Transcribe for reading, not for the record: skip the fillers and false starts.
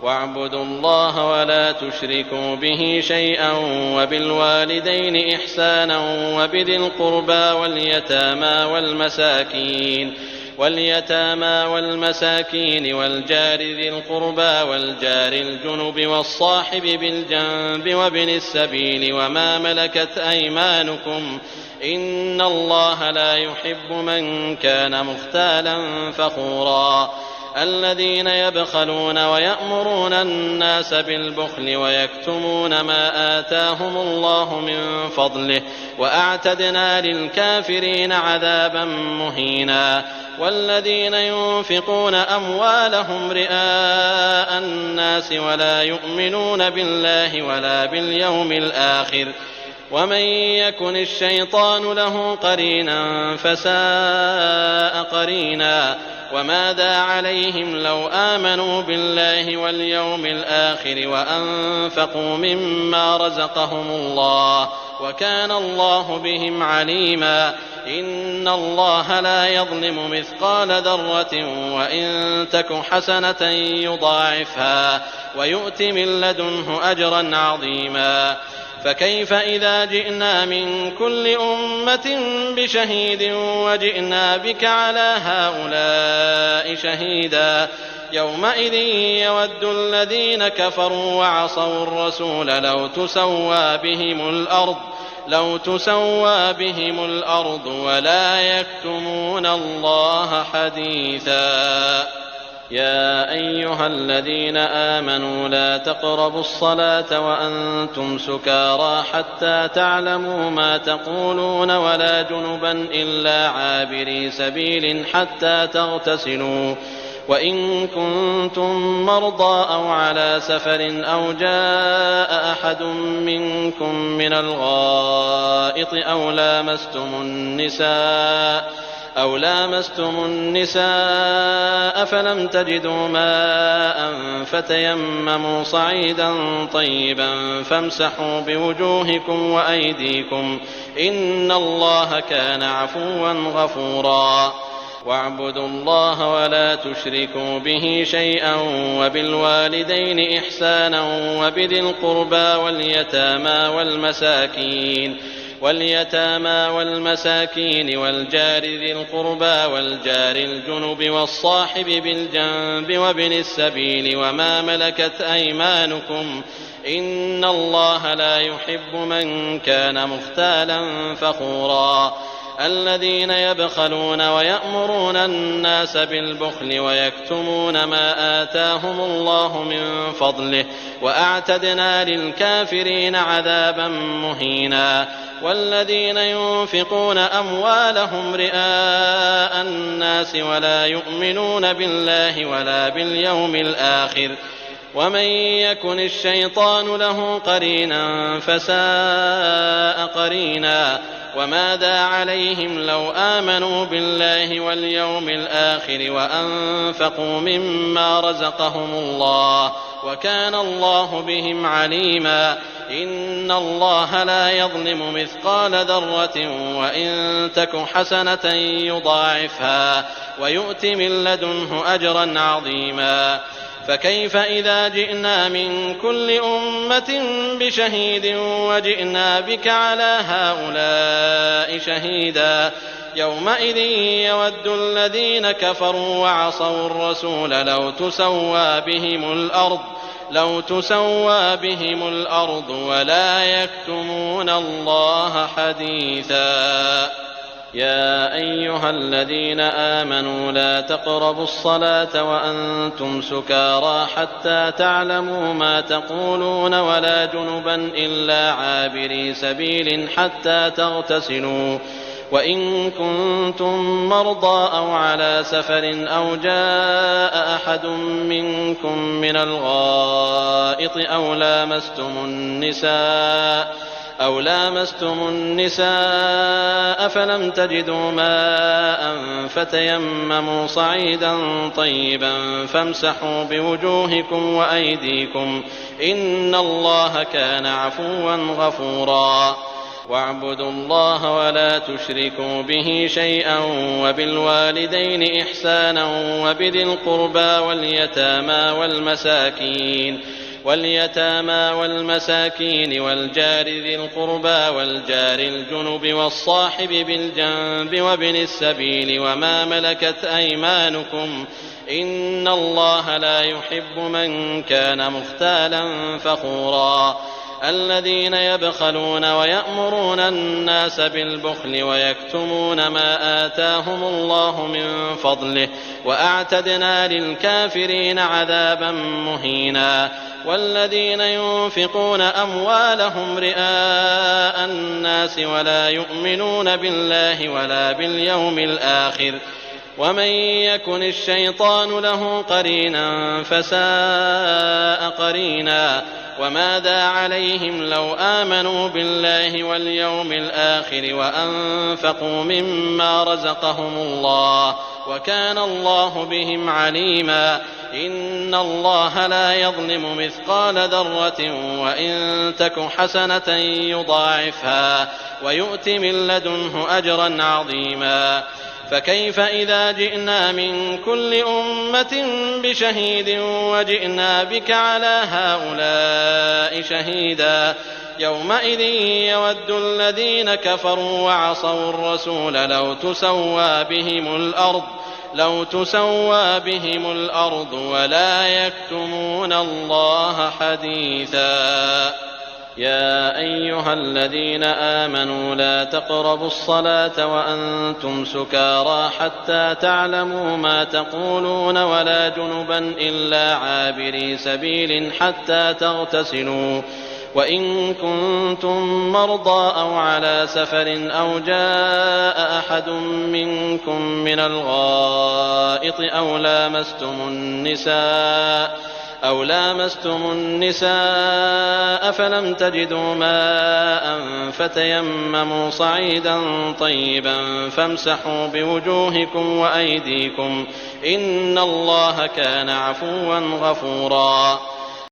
واعبدوا الله ولا تشركوا به شيئا وبالوالدين إحسانا وبذي القربى واليتامى والمساكين والجار ذي القربى والجار الجنب والصاحب بالجنب وابن السبيل وما ملكت أيمانكم إن الله لا يحب من كان مختالا فخورا الذين يبخلون ويأمرون الناس بالبخل ويكتمون ما آتاهم الله من فضله وأعتدنا للكافرين عذابا مهينا والذين ينفقون أموالهم رئاء الناس ولا يؤمنون بالله ولا باليوم الآخر ومن يكن الشيطان له قرينا فساء قرينا وماذا عليهم لو آمنوا بالله واليوم الآخر وأنفقوا مما رزقهم الله وكان الله بهم عليما إن الله لا يظلم مثقال ذرة وإن تك حسنة يضاعفها ويؤت من لدنه أجرا عظيما فكيف إذا جئنا من كل أمة بشهيد وجئنا بك على هؤلاء شهيدا يومئذ يود الذين كفروا وعصوا الرسول لو تسوى بهم الأرض ولا يكتمون الله حديثا يا أيها الذين آمنوا لا تقربوا الصلاة وأنتم سكارى حتى تعلموا ما تقولون ولا جنبا إلا عابري سبيل حتى تغتسلوا وإن كنتم مرضى أو على سفر أو جاء أحد منكم من الغائط أو لامستم النساء فلم تجدوا ماء فتيمموا صعيدا طيبا فامسحوا بوجوهكم وأيديكم إن الله كان عفوا غفورا واعبدوا الله ولا تشركوا به شيئا وبالوالدين إحسانا وبذي القربى واليتامى والمساكين والجار ذي القربى والجار الجنب والصاحب بالجنب وابن السبيل وما ملكت أيمانكم إن الله لا يحب من كان مختالا فخورا الذين يبخلون ويأمرون الناس بالبخل ويكتمون ما آتاهم الله من فضله وأعتدنا للكافرين عذابا مهينا والذين ينفقون أموالهم رئاء الناس ولا يؤمنون بالله ولا باليوم الآخر ومن يكن الشيطان له قرينا فساء قرينا وماذا عليهم لو آمنوا بالله واليوم الآخر وأنفقوا مما رزقهم الله وكان الله بهم عليما إن الله لا يظلم مثقال ذرة وإن تك حسنة يضاعفها ويؤت من لدنه أجرا عظيما فكيف إذا جئنا من كل أمة بشهيد وجئنا بك على هؤلاء شهيدا يومئذ يود الذين كفروا وعصوا الرسول لو تسوى بهم الأرض ولا يكتمون الله حديثا يا أيها الذين آمنوا لا تقربوا الصلاة وأنتم سكارى حتى تعلموا ما تقولون ولا جنبا إلا عابري سبيل حتى تغتسلوا وإن كنتم مرضى أو على سفر أو جاء أحد منكم من الغائط أو لامستم النساء فلم تجدوا ماء فتيمموا صعيدا طيبا فامسحوا بوجوهكم وأيديكم إن الله كان عفوا غفورا واعبدوا الله ولا تشركوا به شيئا وبالوالدين إحسانا وبذي القربى واليتامى والمساكين والجار ذي القربى والجار الجنب والصاحب بالجنب وابن السبيل وما ملكت أيمانكم إن الله لا يحب من كان مختالا فخورا الذين يبخلون ويأمرون الناس بالبخل ويكتمون ما آتاهم الله من فضله وأعتدنا للكافرين عذابا مهينا والذين ينفقون أموالهم رئاء الناس ولا يؤمنون بالله ولا باليوم الآخر ومن يكن الشيطان له قرينا فساء قرينا وماذا عليهم لو آمنوا بالله واليوم الآخر وأنفقوا مما رزقهم الله وكان الله بهم عليما إن الله لا يظلم مثقال ذرة وإن تك حسنة يضاعفها ويؤت من لدنه أجرا عظيما فكيف إذا جئنا من كل أمة بشهيد وجئنا بك على هؤلاء شهيدا يومئذ يود الذين كفروا وعصوا الرسول لو تسوى بهم الأرض ولا يكتمون الله حديثا يا أيها الذين آمنوا لا تقربوا الصلاة وأنتم سكارى حتى تعلموا ما تقولون ولا جنبا إلا عابري سبيل حتى تغتسلوا وإن كنتم مرضى أو على سفر أو جاء أحد منكم من الغائط أو لامستم النساء فلم تجدوا ماء فتيمموا صعيدا طيبا فامسحوا بوجوهكم وأيديكم إن الله كان عفوا غفورا